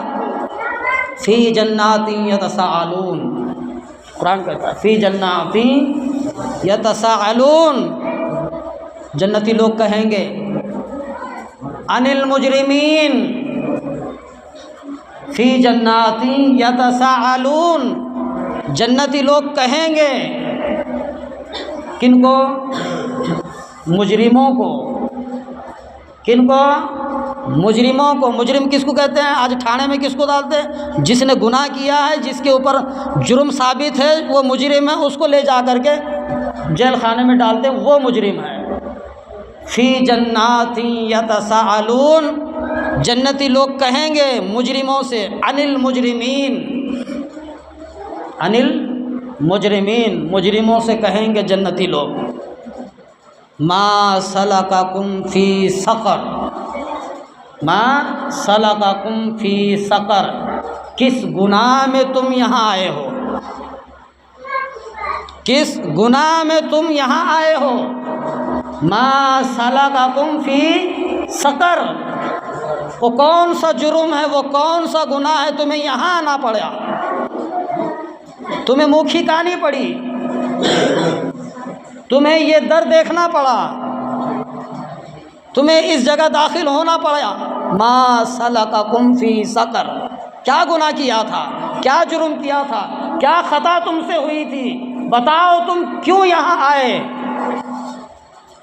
फ़ी जन्नाति यतसाअलून, कुरान कहता है फ़ी जन्नाति यतसाअलून, जन्नती लोग कहेंगे अनिल मुजरिमीन फी जन्नाती यतसाअलून। जन्नती लोग कहेंगे किनको? मुजरिमों को। किनको? मुजरिमों को। मुजरिम किसको कहते हैं? आज थाने में किसको डालते हैं? जिसने गुनाह किया है, जिसके ऊपर जुर्म साबित है, वो मुजरिम है, उसको ले जा कर के जेल खाने में डालते हैं, वो मुजरिम है। फ़ी जन्नाती यतसाअलून। जन्नती लोग कहेंगे मुजरिमों से अनिल मुजरिमीन, अनिल मुजरिमीन, मुजरिमों से कहेंगे जन्नती लोग मा सलकाकुम फ़ी सक़र, मा सलकाकुम फ़ी सक़र, किस गुनाह में तुम यहाँ आए हो? किस गुनाह में तुम यहाँ आए हो? मा सलकाकुम फ़ी सक़र, वो कौन सा जुर्म है, वो कौन सा गुनाह है तुम्हें यहाँ आना पड़ा? तुम्हें मुँह खिकानी पड़ी, तुम्हें ये दर देखना पड़ा, तुम्हें इस जगह दाखिल होना पड़ा। मा सलकाकुम फ़ी सक़र, क्या गुनाह किया था, क्या जुर्म किया था, क्या ख़ता तुमसे हुई थी, बताओ तुम क्यों यहाँ आए?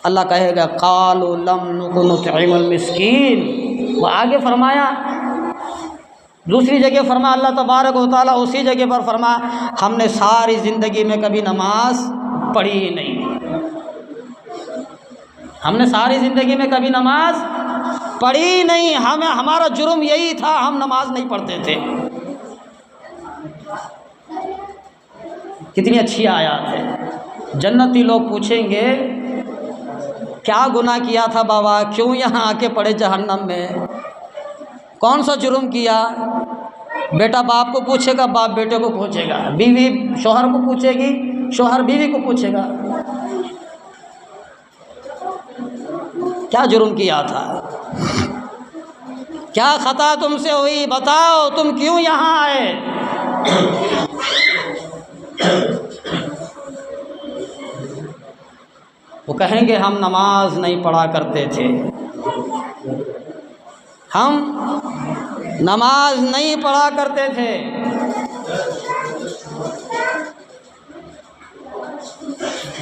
अल्लाह कहेगा क़ालू लम नुकु नुतइमुल मिस्कीन। वो आगे फरमाया, दूसरी जगह फरमा अल्लाह तबारक व तआला उसी जगह पर फरमा हमने सारी ज़िंदगी में कभी नमाज पढ़ी ही नहीं, हमने सारी ज़िंदगी में कभी नमाज पढ़ी नहीं, हमारा जुर्म यही था, हम नमाज नहीं पढ़ते थे। कितनी अच्छी आयत है। जन्नती लोग पूछेंगे क्या गुनाह किया था बाबा, क्यों यहाँ आके पड़े जहन्नम में, कौन सा जुर्म किया? बेटा बाप को पूछेगा, बाप बेटे को पूछेगा, बीवी शौहर को पूछेगी, शौहर बीवी को पूछेगा क्या जुर्म किया था, क्या खता तुमसे हुई, बताओ तुम क्यों यहाँ आए? वो कहेंगे हम नमाज नहीं पढ़ा करते थे, हम नमाज नहीं पढ़ा करते थे।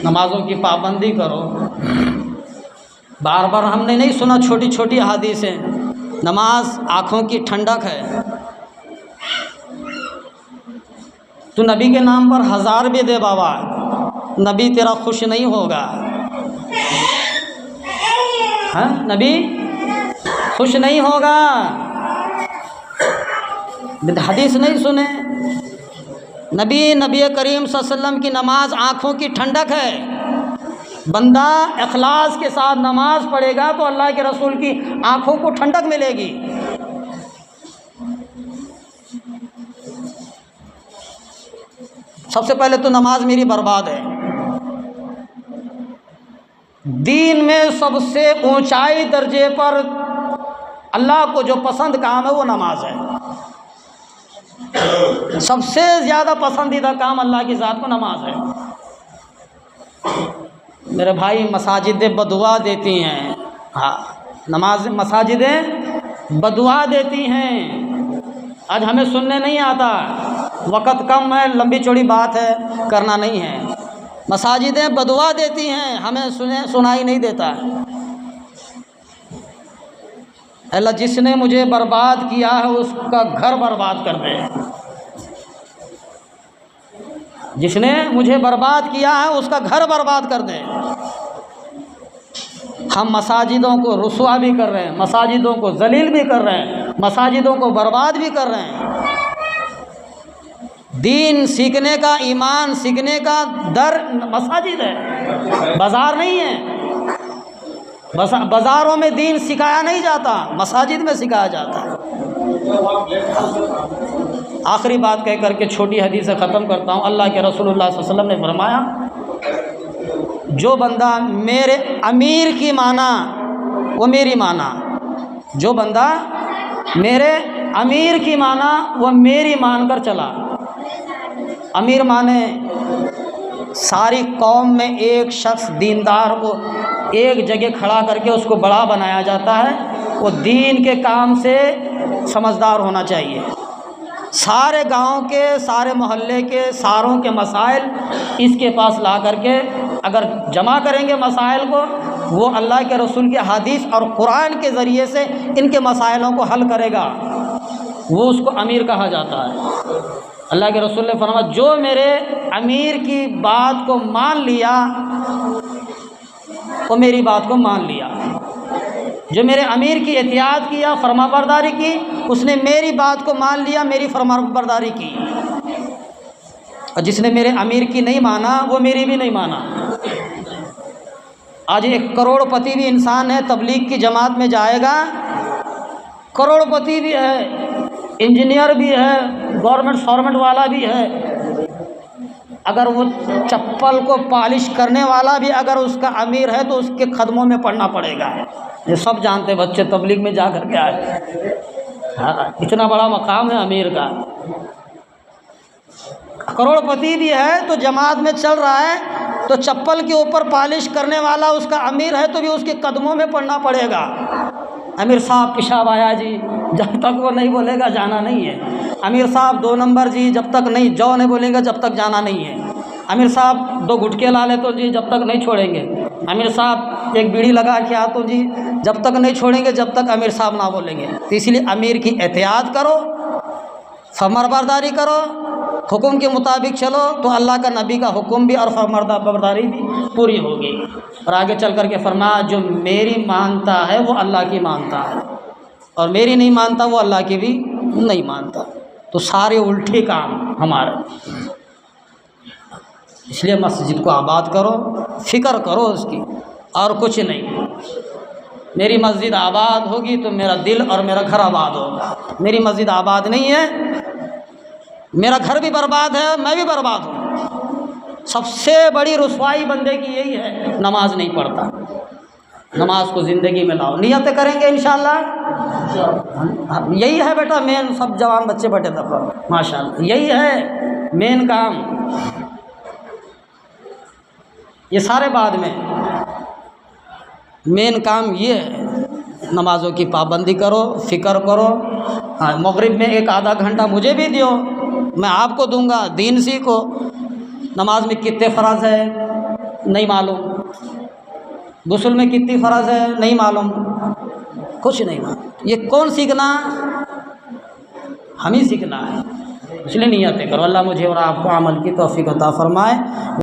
नमाजों की पाबंदी करो। बार बार हमने नहीं सुना छोटी छोटी हदीसें, नमाज आँखों की ठंडक है। तू नबी के नाम पर 1000 भी दे बाबा, नबी तेरा खुश नहीं होगा। हाँ, नबी खुश नहीं होगा। हदीस नहीं सुने? नबी करीम सल्लल्लाहु अलैहि वसल्लम की नमाज आँखों की ठंडक है। बंदा इखलास के साथ नमाज पढ़ेगा तो अल्लाह के रसूल की आँखों को ठंडक मिलेगी। सबसे पहले तो नमाज मेरी बर्बाद है। दीन में सबसे ऊंचाई दर्जे पर अल्लाह को जो पसंद काम है वो नमाज है। सबसे ज़्यादा पसंदीदा काम अल्लाह की ज़ात को नमाज है। मेरे भाई मसाजिदें बदुआ देती हैं। हाँ, नमाज मसाजिदें बदुआ देती हैं। आज हमें सुनने नहीं आता, वक़्त कम है, लंबी चौड़ी बात है, करना नहीं है। मसाजिदें बदुआ देती हैं, हमें सुनाई नहीं देता। अल्लाह जिसने मुझे बर्बाद किया है उसका घर बर्बाद कर दे। जिसने मुझे बर्बाद किया है उसका घर बर्बाद कर दे। हम मसाजिदों को रुसवा भी कर रहे हैं, मसाजिदों को जलील भी कर रहे हैं, मसाजिदों को बर्बाद भी कर रहे हैं। दीन सीखने का, ईमान सीखने का दर मसाजिद है, बाज़ार नहीं है। बाज़ारों में दीन सिखाया नहीं जाता, मसाजिद में सिखाया जाता है। आखिरी बात कह करके छोटी हदीस से ख़त्म करता हूँ। अल्लाह के रसूलुल्लाह सल्लल्लाहु अलैहि वसल्लम ने फरमाया, जो बंदा मेरे अमीर की माना वो मेरी माना, जो बंदा मेरे अमीर की माना वो मेरी मानकर चला। अमीर माने सारी कौम में एक शख्स दीनदार को एक जगह खड़ा करके उसको बड़ा बनाया जाता है। वो दीन के काम से समझदार होना चाहिए। सारे गांव के, सारे मोहल्ले के, सारों के मसाइल इसके पास ला करके अगर जमा करेंगे मसाइल को, वो अल्लाह के रसूल के हदीस और कुरान के ज़रिए से इनके मसाइलों को हल करेगा, वो उसको अमीर कहा जाता है। अल्लाह के रसूल ने फरमाया, जो मेरे अमीर की बात को मान लिया वो मेरी बात को मान लिया। जो मेरे अमीर की एहतियात किया, फरमाबरदारी की, उसने मेरी बात को मान लिया, मेरी फरमाबरदारी की। और जिसने मेरे अमीर की नहीं माना वो मेरी भी नहीं माना। आज एक करोड़पति भी इंसान है, तबलीग की जमात में जाएगा, करोड़पति भी है, इंजीनियर भी है, गवर्नमेंट वाला भी है, अगर वो चप्पल को पॉलिश करने वाला भी अगर उसका अमीर है तो उसके कदमों में पड़ना पड़ेगा। ये सब जानते बच्चे तबलीग में जा कर के आए। हाँ, इतना बड़ा मकाम है अमीर का। करोड़पति भी है तो जमात में चल रहा है तो चप्पल के ऊपर पॉलिश करने वाला उसका अमीर है तो भी उसके कदमों में पड़ना पड़ेगा। अमीर साहब पेशाब आया जी, जब तक वो नहीं बोलेगा जाना नहीं है। अमीर साहब 2 नंबर जी, जब तक नहीं जाओ नहीं बोलेंगे जब तक जाना नहीं है। अमीर साहब 2 गुटके ला ले तो जी, जब तक नहीं छोड़ेंगे। अमीर साहब एक बीड़ी लगा के आ तो जी, जब तक नहीं छोड़ेंगे जब तक अमीर साहब ना बोलेंगे। तो इसलिए अमीर की एहतियात करो, फरमाबरदारी करो, हुक्म के मुताबिक चलो तो अल्लाह का नबी का हुक्म भी और फरमाबरदारी भी पूरी होगी। और आगे चल कर के फरमाया, जो मेरी मानता है वो अल्लाह की मानता है और मेरी नहीं मानता वो अल्लाह की भी नहीं मानता। तो सारे उल्टे काम हमारे। इसलिए मस्जिद को आबाद करो, फ़िक्र करो उसकी, और कुछ नहीं। मेरी मस्जिद आबाद होगी तो मेरा दिल और मेरा घर आबाद होगा। मेरी मस्जिद आबाद नहीं है, मेरा घर भी बर्बाद है, मैं भी बर्बाद हूँ। सबसे बड़ी रुसवाई बंदे की यही है, नमाज नहीं पढ़ता। नमाज को ज़िंदगी में लाओ, नियत करेंगे इंशाअल्लाह। यही है बेटा मेन, सब जवान बच्चे बैठे दफा माशाअल्लाह, यही है मेन काम। ये सारे बाद में, मेन काम ये है। नमाज़ों की पाबंदी करो, फ़िक्र करो। हाँ, मगरिब में 1 आधा घंटा मुझे भी दियो, मैं आपको दूंगा। दीन सीखो। नमाज में कितने फ़र्ज़ है नहीं मालूम, गुस्ल में कितनी फ़र्ज़ है नहीं मालूम, कुछ नहीं मालूम। ये कौन सीखना? हम ही सीखना है। इसलिए नियत करो। अल्लाह मुझे और आपको अमल की तौफ़ीक़ अता फ़रमाए।